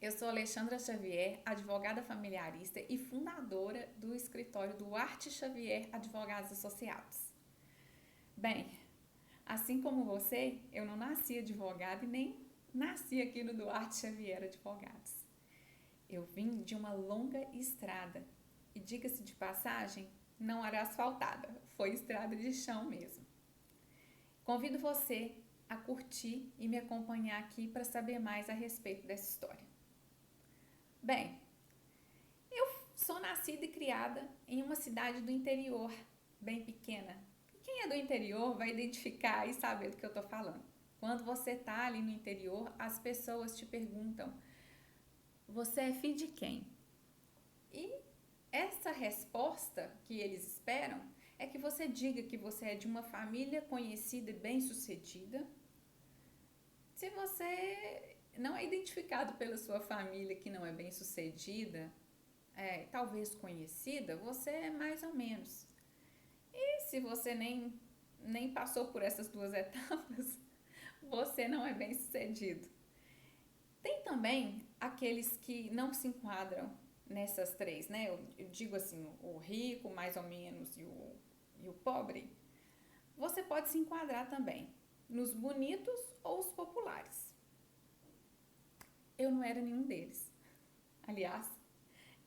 Eu sou Alexandra Xavier, advogada familiarista e fundadora do escritório Duarte Xavier Advogados Associados. Bem, assim como você, eu não nasci advogada e nem nasci aqui no Duarte Xavier Advogados. Eu vim de uma longa estrada e, diga-se de passagem, não era asfaltada, foi estrada de chão mesmo. Convido você a curtir e me acompanhar aqui para saber mais a respeito dessa história. Bem, eu sou nascida e criada em uma cidade do interior, bem pequena. Quem é do interior vai identificar e saber do que eu estou falando. Quando você está ali no interior, as pessoas te perguntam: você é filho de quem? E essa resposta que eles esperam é que você diga que você é de uma família conhecida e bem-sucedida. Se você não é identificado pela sua família que não é bem-sucedida, talvez conhecida, você é mais ou menos. E se você nem passou por essas duas etapas, você não é bem-sucedido. Tem também aqueles que não se enquadram nessas três, né? Eu digo assim, o rico, mais ou menos, e o pobre. Você pode se enquadrar também nos bonitos ou os populares. Eu não era nenhum deles. Aliás,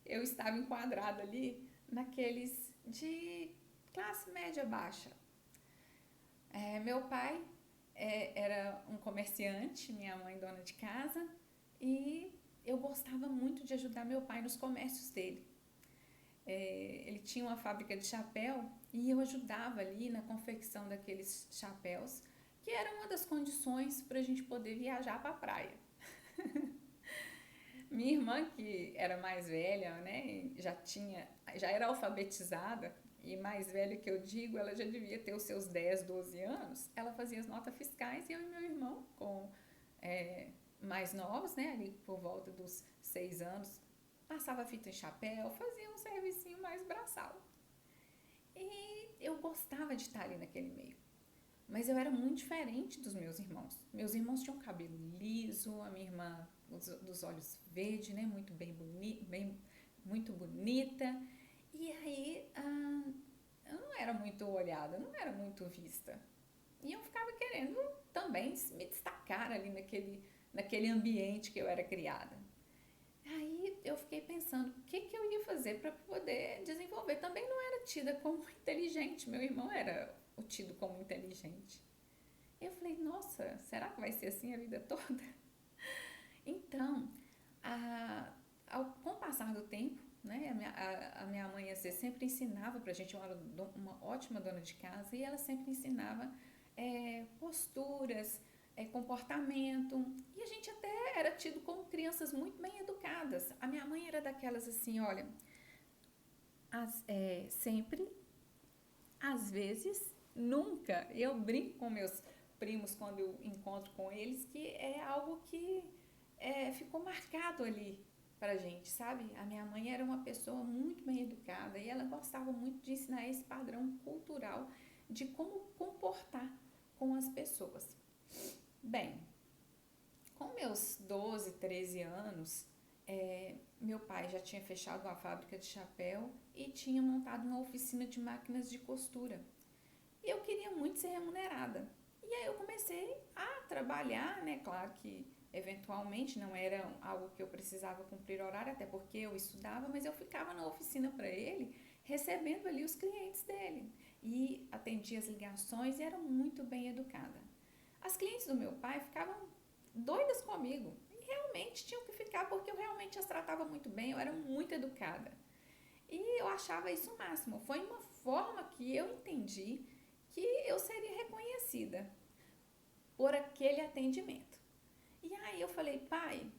eu estava enquadrada ali naqueles de classe média baixa. Meu pai era um comerciante, minha mãe dona de casa, e eu gostava muito de ajudar meu pai nos comércios dele. Ele tinha uma fábrica de chapéu e eu ajudava ali na confecção daqueles chapéus, que era uma das condições para a gente poder viajar para a praia. Minha irmã, que era mais velha, né, já era alfabetizada, e mais velha que eu digo, ela já devia ter os seus 10, 12 anos, ela fazia as notas fiscais e eu e meu irmão, mais novos, né, ali por volta dos 6 anos, passava fita em chapéu, fazia um servicinho mais braçal. E eu gostava de estar ali naquele meio. Mas eu era muito diferente dos meus irmãos. Meus irmãos tinham cabelo liso, a minha irmã dos olhos verdes, né, muito bonita. E aí eu não era muito olhada, não era muito vista. E eu ficava querendo também me destacar ali naquele ambiente que eu era criada. Aí eu fiquei pensando o que eu ia fazer para poder desenvolver. Também não era tida como inteligente, meu irmão era o tido como inteligente. Eu falei, nossa, será que vai ser assim a vida toda? Então, com o passar do tempo, né, a minha mãe sempre ensinava pra gente, uma ótima dona de casa, e ela sempre ensinava posturas, comportamento, e a gente até era tido como crianças muito bem educadas. A minha mãe era daquelas assim, olha, sempre, às vezes, nunca. Eu brinco com meus primos quando eu encontro com eles, que é algo que ficou marcado ali pra gente, sabe? A minha mãe era uma pessoa muito bem educada e ela gostava muito de ensinar esse padrão cultural de como comportar com as pessoas. Bem, com meus 12, 13 anos, meu pai já tinha fechado uma fábrica de chapéu e tinha montado uma oficina de máquinas de costura. E eu queria muito ser remunerada. E aí eu comecei a trabalhar, né? Claro que eventualmente não era algo que eu precisava cumprir horário, até porque eu estudava, mas eu ficava na oficina para ele, recebendo ali os clientes dele. E atendia as ligações e era muito bem educada. As clientes do meu pai ficavam doidas comigo. E realmente tinham que ficar porque eu realmente as tratava muito bem, eu era muito educada. E eu achava isso o máximo. Foi uma forma que eu entendi que eu seria reconhecida por aquele atendimento. E aí eu falei, pai,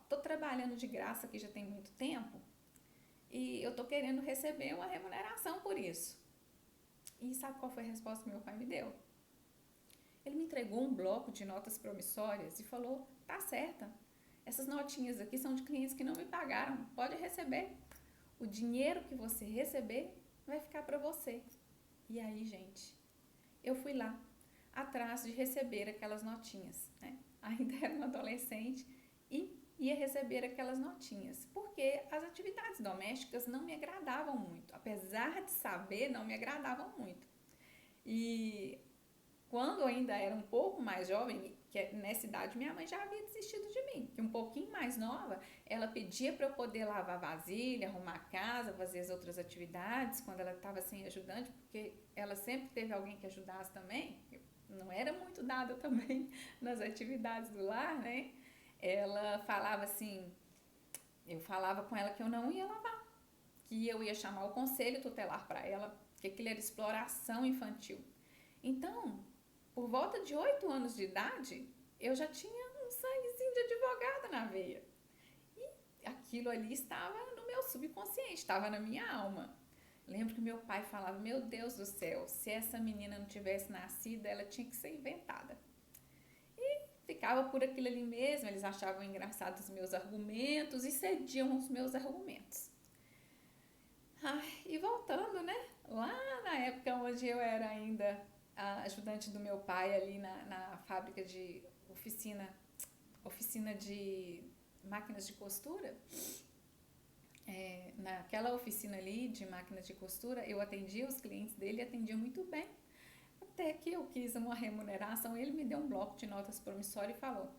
tô trabalhando de graça aqui já tem muito tempo e eu tô querendo receber uma remuneração por isso. E sabe qual foi a resposta que meu pai me deu? Ele me entregou um bloco de notas promissórias e falou, tá certa, essas notinhas aqui são de clientes que não me pagaram, pode receber. O dinheiro que você receber vai ficar para você. E aí, gente, eu fui lá, atrás de receber aquelas notinhas, né? Ainda era uma adolescente e ia receber aquelas notinhas, porque as atividades domésticas não me agradavam muito, apesar de saber, não me agradavam muito. E quando eu ainda era um pouco mais jovem, que nessa idade minha mãe já havia desistido de mim, que um pouquinho mais nova, ela pedia para eu poder lavar vasilha, arrumar a casa, fazer as outras atividades, quando ela estava sem ajudante, porque ela sempre teve alguém que ajudasse também, eu não era muito dada também nas atividades do lar, né? Ela falava assim, eu falava com ela que eu não ia lavar, que eu ia chamar o conselho tutelar para ela, que aquilo era exploração infantil. Então, por volta de 8 anos de idade, eu já tinha um sanguezinho de advogada na veia. E aquilo ali estava no meu subconsciente, estava na minha alma. Lembro que meu pai falava, meu Deus do céu, se essa menina não tivesse nascido, ela tinha que ser inventada. Ficava por aquilo ali mesmo, eles achavam engraçados os meus argumentos e cediam os meus argumentos. E voltando, né? Lá na época onde eu era ainda a ajudante do meu pai ali na fábrica de oficina de máquinas de costura, naquela oficina ali de máquinas de costura, eu atendia os clientes dele e atendia muito bem. Até que eu quis uma remuneração, ele me deu um bloco de notas promissório e falou,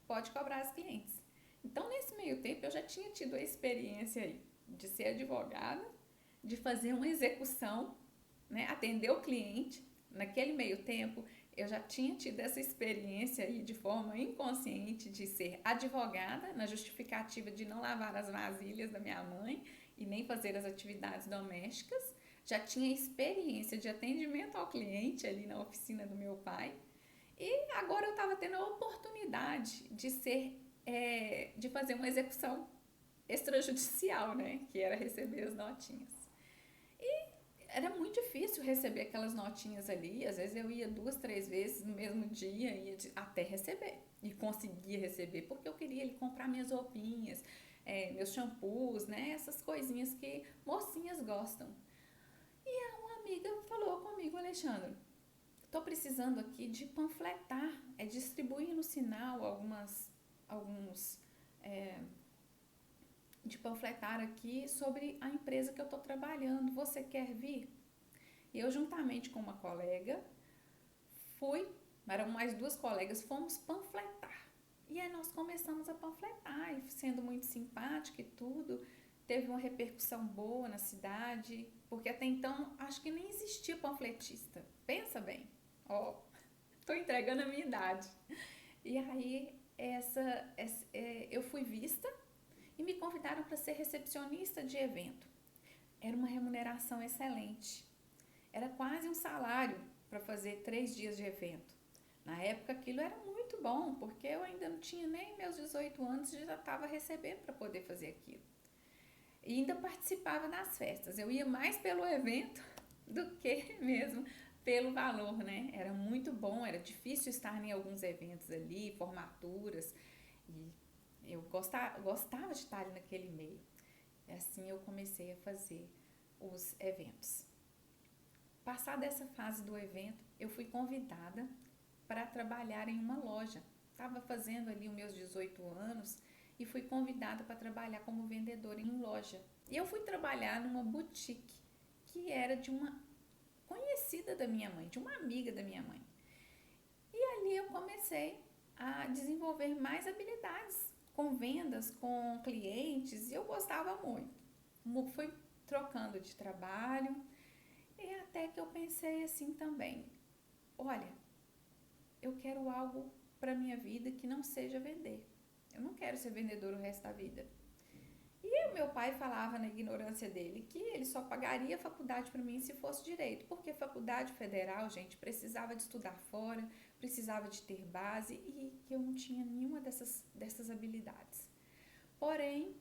pode cobrar as clientes. Então, nesse meio tempo, eu já tinha tido a experiência aí de ser advogada, de fazer uma execução, né, atender o cliente. Naquele meio tempo, eu já tinha tido essa experiência aí de forma inconsciente de ser advogada, na justificativa de não lavar as vasilhas da minha mãe e nem fazer as atividades domésticas. Já tinha experiência de atendimento ao cliente ali na oficina do meu pai. E agora eu estava tendo a oportunidade de fazer uma execução extrajudicial, né? Que era receber as notinhas. E era muito difícil receber aquelas notinhas ali. Às vezes eu ia 2, 3 vezes no mesmo dia e até receber. E conseguia receber, porque eu queria ele comprar minhas roupinhas, meus shampoos, né? Essas coisinhas que mocinhas gostam. E uma amiga falou comigo, Alexandre, estou precisando aqui de panfletar, distribuir no sinal alguns de panfletar aqui sobre a empresa que eu estou trabalhando. Você quer vir? E eu, juntamente com uma colega, eram mais 2 colegas, fomos panfletar. E aí nós começamos a panfletar, e sendo muito simpática e tudo, teve uma repercussão boa na cidade, porque até então acho que nem existia panfletista. Pensa bem, estou entregando a minha idade. E aí eu fui vista e me convidaram para ser recepcionista de evento. Era uma remuneração excelente. Era quase um salário para fazer 3 dias de evento. Na época aquilo era muito bom, porque eu ainda não tinha nem meus 18 anos e já estava recebendo para poder fazer aquilo. E ainda participava das festas. Eu ia mais pelo evento do que mesmo pelo valor, né? Era muito bom, era difícil estar em alguns eventos ali, formaturas, e eu gostava de estar ali naquele meio. E assim eu comecei a fazer os eventos. Passada essa fase do evento, eu fui convidada para trabalhar em uma loja. Estava fazendo ali os meus 18 anos e fui convidada para trabalhar como vendedora em loja. E eu fui trabalhar numa boutique que era de uma conhecida da minha mãe, de uma amiga da minha mãe. E ali eu comecei a desenvolver mais habilidades com vendas, com clientes, e eu gostava muito. Fui trocando de trabalho e até que eu pensei assim também, olha, eu quero algo para minha vida que não seja vender. Eu não quero ser vendedor o resto da vida. E o meu pai falava na ignorância dele que ele só pagaria a faculdade para mim se fosse direito, porque faculdade federal, gente, precisava de estudar fora, precisava de ter base e que eu não tinha nenhuma dessas habilidades. Porém,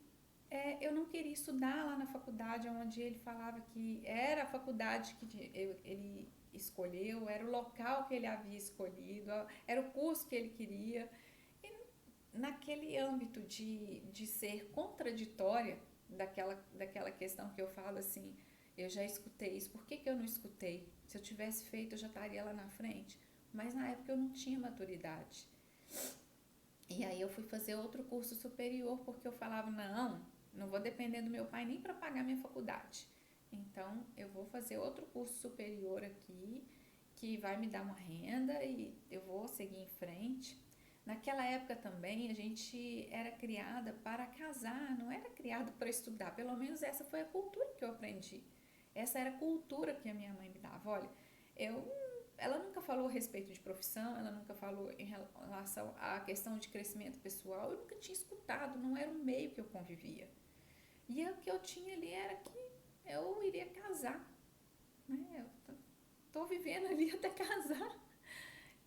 eu não queria estudar lá na faculdade onde ele falava que era a faculdade que ele escolheu, era o local que ele havia escolhido, era o curso que ele queria. Naquele âmbito de ser contraditória daquela questão que eu falo assim, eu já escutei isso, por que eu não escutei? Se eu tivesse feito, eu já estaria lá na frente. Mas na época eu não tinha maturidade. E aí eu fui fazer outro curso superior porque eu falava, não vou depender do meu pai nem para pagar minha faculdade. Então eu vou fazer outro curso superior aqui que vai me dar uma renda e eu vou seguir em frente. Naquela época também a gente era criada para casar, não era criada para estudar. Pelo menos essa foi a cultura que eu aprendi. Essa era a cultura que a minha mãe me dava. Olha, eu ela nunca falou a respeito de profissão, ela nunca falou em relação à questão de crescimento pessoal, eu nunca tinha escutado, não era um meio que eu convivia. E o que eu tinha ali era que eu iria casar, né? Eu tô vivendo ali até casar.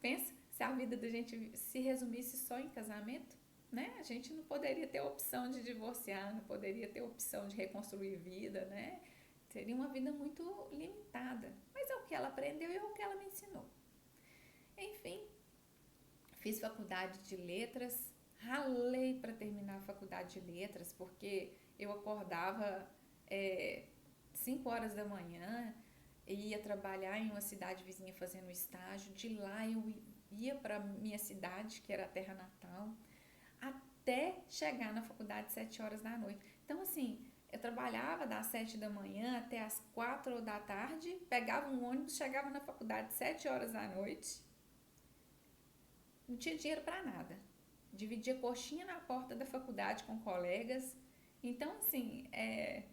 Pensa, se a vida da gente se resumisse só em casamento, né? A gente não poderia ter opção de divorciar, não poderia ter opção de reconstruir vida, né? Seria uma vida muito limitada. Mas é o que ela aprendeu e é o que ela me ensinou. Enfim, fiz faculdade de letras, ralei para terminar a faculdade de letras, porque eu acordava 5 horas da manhã, ia trabalhar em uma cidade vizinha fazendo estágio, de lá eu ia para minha cidade, que era a terra natal, até chegar na faculdade 7 horas da noite. Então, assim, eu trabalhava das 7 da manhã até as 4 da tarde, pegava um ônibus, chegava na faculdade 7 horas da noite, não tinha dinheiro para nada. Dividia coxinha na porta da faculdade com colegas. Então, assim, é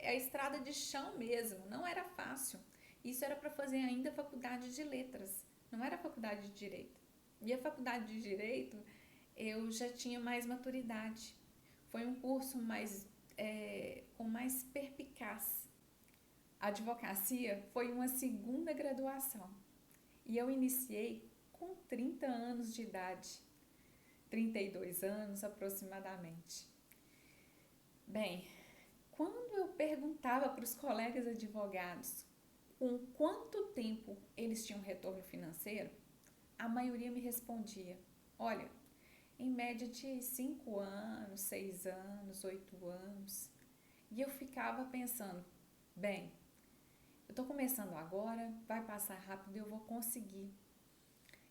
a estrada de chão mesmo, não era fácil. Isso era para fazer ainda faculdade de letras, não era faculdade de direito. E a faculdade de direito eu já tinha mais maturidade. Foi um curso com mais perspicaz. A advocacia foi uma segunda graduação e eu iniciei com 30 anos de idade, 32 anos aproximadamente. Bem, quando eu perguntava para os colegas advogados com quanto tempo eles tinham retorno financeiro, a maioria me respondia: olha, em média de 5 anos, 6 anos, 8 anos. E eu ficava pensando, bem, eu estou começando agora, vai passar rápido e eu vou conseguir.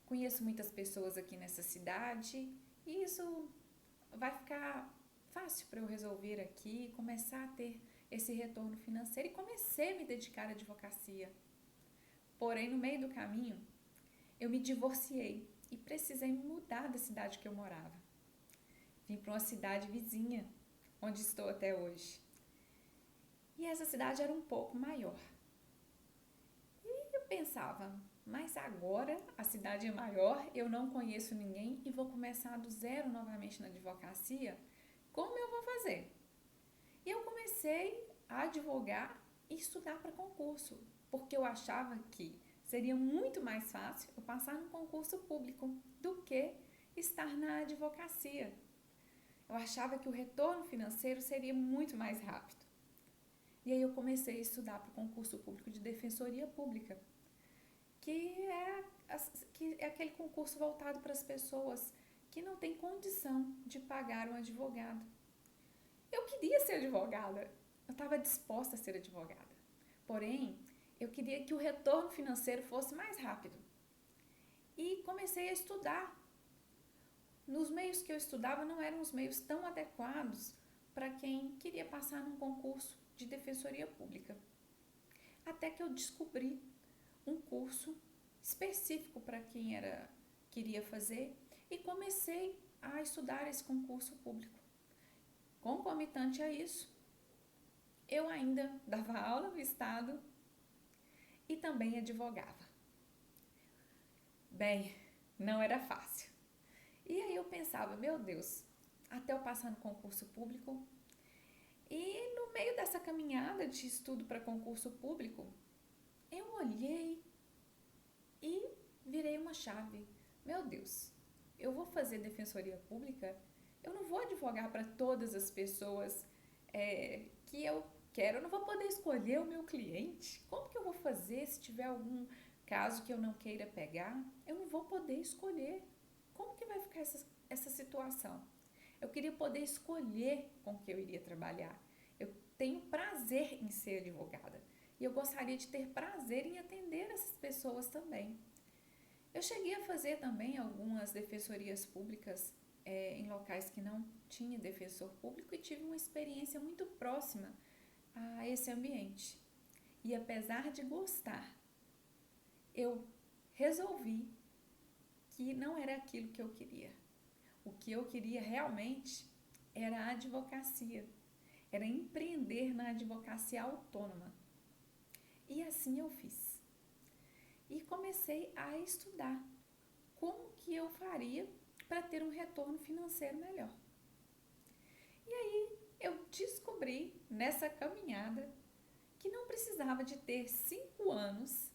Conheço muitas pessoas aqui nessa cidade e isso vai ficar fácil para eu resolver aqui, começar a ter esse retorno financeiro e comecei a me dedicar à advocacia. Porém, no meio do caminho, eu me divorciei e precisei me mudar da cidade que eu morava. Vim para uma cidade vizinha, onde estou até hoje. E essa cidade era um pouco maior. E eu pensava, mas agora a cidade é maior, eu não conheço ninguém e vou começar do zero novamente na advocacia? Como eu vou fazer? E eu comecei a advogar e estudar para concurso, porque eu achava que seria muito mais fácil eu passar no concurso público do que estar na advocacia. Eu achava que o retorno financeiro seria muito mais rápido. E aí eu comecei a estudar para o concurso público de defensoria pública, que é aquele concurso voltado para as pessoas que não têm condição de pagar um advogado. Eu queria ser advogada, eu estava disposta a ser advogada. Porém, eu queria que o retorno financeiro fosse mais rápido. E comecei a estudar. Nos meios que eu estudava não eram os meios tão adequados para quem queria passar num concurso de defensoria pública. Até que eu descobri um curso específico para quem queria fazer e comecei a estudar esse concurso público. Concomitante a isso, eu ainda dava aula no estado e também advogava. Bem, não era fácil. E aí eu pensava, meu Deus, até eu passar no concurso público. E no meio dessa caminhada de estudo para concurso público, eu olhei e virei uma chave. Meu Deus, eu vou fazer defensoria pública? Eu não vou advogar para todas as pessoas que eu quero. Eu não vou poder escolher o meu cliente. Como que eu vou fazer se tiver algum caso que eu não queira pegar? Eu não vou poder escolher. Como que vai ficar essa situação? Eu queria poder escolher com que eu iria trabalhar. Eu tenho prazer em ser advogada. E eu gostaria de ter prazer em atender essas pessoas também. Eu cheguei a fazer também algumas defensorias públicas em locais que não tinha defensor público e tive uma experiência muito próxima a esse ambiente. E apesar de gostar, eu resolvi que não era aquilo que eu queria. O que eu queria realmente era a advocacia, era empreender na advocacia autônoma. E assim eu fiz. E comecei a estudar como que eu faria para ter um retorno financeiro melhor. E aí eu descobri nessa caminhada que não precisava de ter 5 anos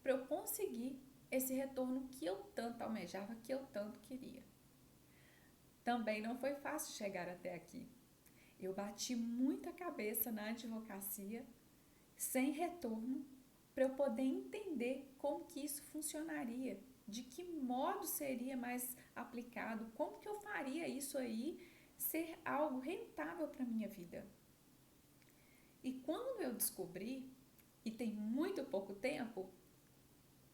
para eu conseguir esse retorno que eu tanto almejava, que eu tanto queria. Também não foi fácil chegar até aqui. Eu bati muita cabeça na advocacia, sem retorno, para eu poder entender como que isso funcionaria, de que modo seria mais aplicado, como que eu faria isso aí ser algo rentável para a minha vida. E quando eu descobri, e tem muito pouco tempo,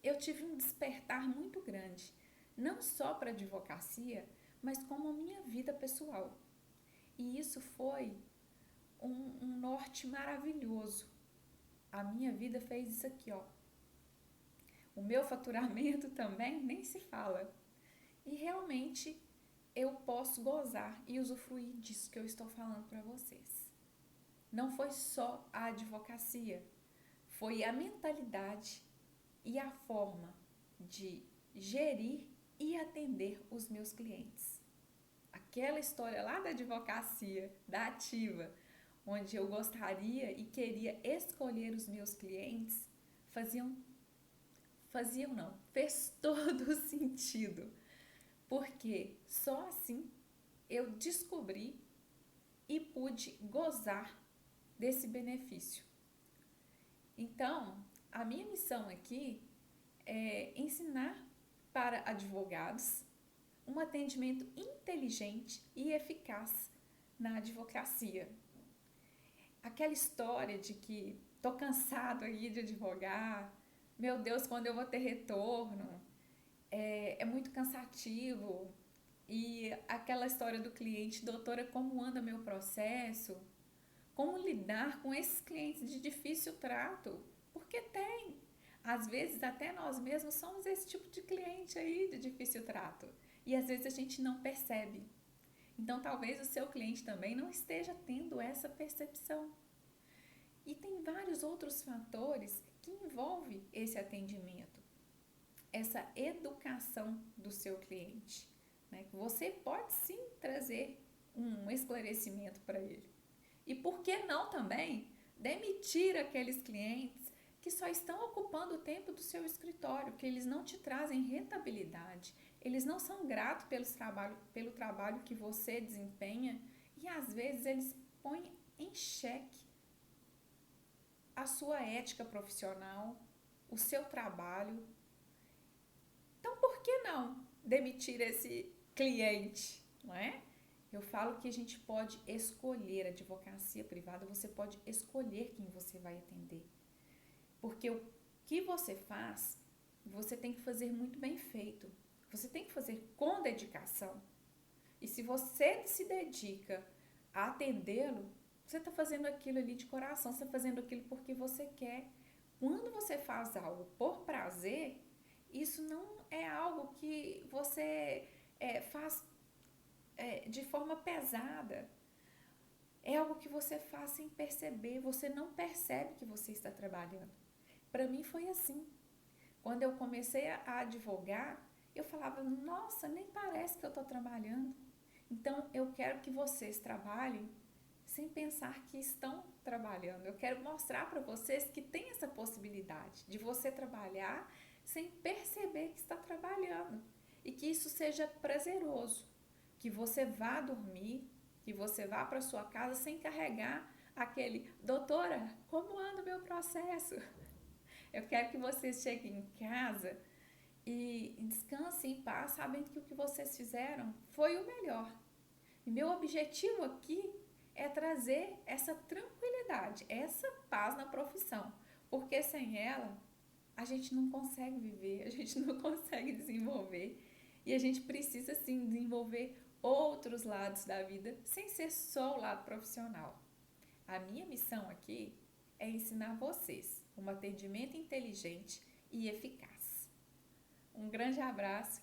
eu tive um despertar muito grande, não só para a advocacia, mas como a minha vida pessoal. E isso foi um norte maravilhoso. A minha vida fez isso aqui, ó. O meu faturamento também nem se fala. E realmente eu posso gozar e usufruir disso que eu estou falando para vocês. Não foi só a advocacia, foi a mentalidade e a forma de gerir e atender os meus clientes. Aquela história lá da advocacia, da ativa, onde eu gostaria e queria escolher os meus clientes, fez todo o sentido, porque só assim eu descobri e pude gozar desse benefício. Então, a minha missão aqui é ensinar para advogados um atendimento inteligente e eficaz na advocacia. Aquela história de que tô cansado aí de advogar, meu Deus, quando eu vou ter retorno, é muito cansativo. E aquela história do cliente, doutora, como anda meu processo? Como lidar com esses clientes de difícil trato? Porque tem. Às vezes até nós mesmos somos esse tipo de cliente aí de difícil trato. E às vezes a gente não percebe. Então talvez o seu cliente também não esteja tendo essa percepção. E tem vários outros fatores que envolvem esse atendimento, essa educação do seu cliente, né? Você pode sim trazer um esclarecimento para ele. E por que não também demitir aqueles clientes que só estão ocupando o tempo do seu escritório, que eles não te trazem rentabilidade, eles não são gratos pelo trabalho que você desempenha e às vezes eles põem em xeque a sua ética profissional, o seu trabalho. Então, por que não demitir esse cliente, não é? Eu falo que a gente pode escolher a advocacia privada, você pode escolher quem você vai atender. Porque o que você faz, você tem que fazer muito bem feito. Você tem que fazer com dedicação. E se você se dedica a atendê-lo, você está fazendo aquilo ali de coração, você está fazendo aquilo porque você quer. Quando você faz algo por prazer, isso não é algo que você faz de forma pesada. É algo que você faz sem perceber, você não percebe que você está trabalhando. Para mim foi assim. Quando eu comecei a advogar, eu falava, nossa, nem parece que eu estou trabalhando. Então, eu quero que vocês trabalhem sem pensar que estão trabalhando. Eu quero mostrar para vocês que tem essa possibilidade de você trabalhar sem perceber que está trabalhando. E que isso seja prazeroso. Que você vá dormir, que você vá para sua casa sem carregar aquele, doutora, como anda o meu processo? Eu quero que vocês cheguem em casa e descansem em paz, sabendo que o que vocês fizeram foi o melhor. E meu objetivo aqui é trazer essa tranquilidade, essa paz na profissão, porque sem ela a gente não consegue viver, a gente não consegue desenvolver e a gente precisa sim desenvolver outros lados da vida sem ser só o lado profissional. A minha missão aqui é ensinar vocês um atendimento inteligente e eficaz. Um grande abraço